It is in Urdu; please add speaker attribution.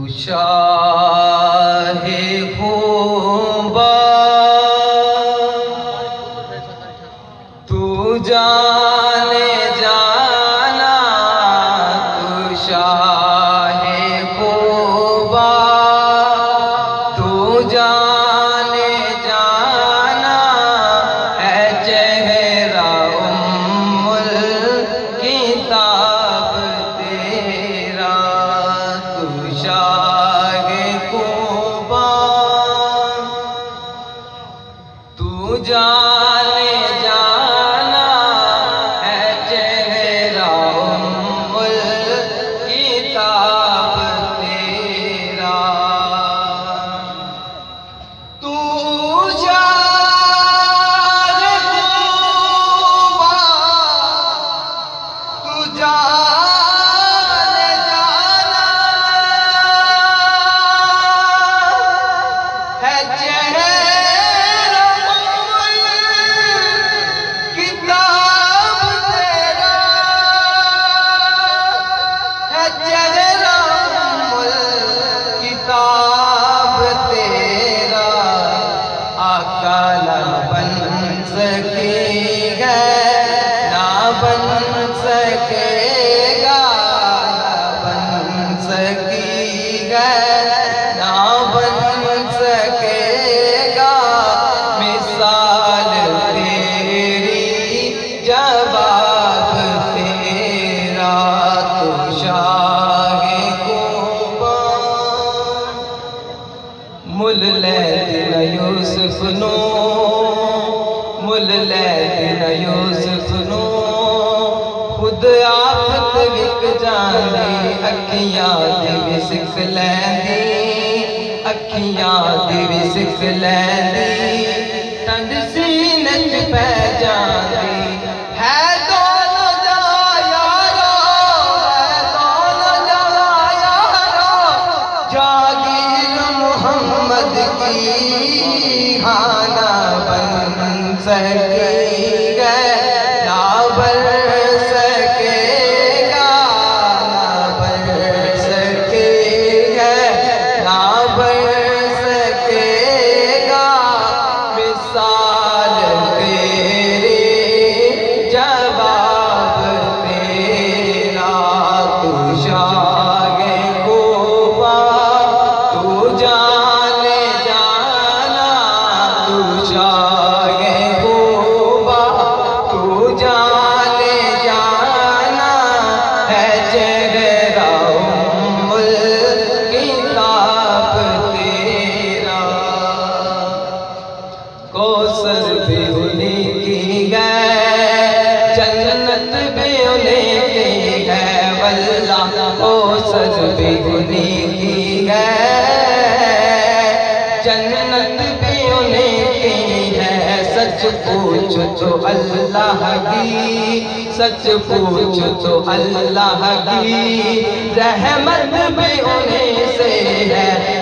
Speaker 1: شاہ خوبا تو جانے جانا، تو شاہ خوبا تو جانے جانا، ہے چہرہ ام الکتاب تیرا، تو شاہ خوبا تو جانے جانا، ہے چہرہ ام الکتاب تیرا، تو شاہ خوبا تو جانے جانا، ہے چہرہ کتاب تیرا، ہے چہرہ کتاب تیرا، آقا نہ بن سکے گا، نہ بن سکے گا، نہ بن سکے گا، نہ بن سکے گا، مثال تیری جواب تیرا، تو شاہ خوبا مل لیدن یوسف نو، مل لیدن یوسف نو، خود آفت وک جاندی، اکھیاں دی وی سکھ لیندی، اکھیاں دی وی سکھ لیندی، ٹنڈ سینے چ پہ جاندی، ہے دونوں جہاں یارو، ہے دونوں جہاں یارو، جاگیر محمد کی ہاں نہ بن سکے گا، نہ بن سکے گا، نہ بن سکے گا، نہ بن سکے گا، مثال تیرے جواب تیرا، تو شاہ خوبا تو جانے جانا، تو شاہ خوبا تو جانے جانا، ہے چہرہ ام الکتاب تیرا، کوثر بھی انہیں کی ہے، جنت بھی انہیں کی ہے، واللہ کوثر بھی انہیں کی ہے، جنت بھی انہیں کی ہے، سچ پوچھ تو اللہ کی، سچ پوچھ تو اللہ کی، رحمت بھی انہیں سے ہے،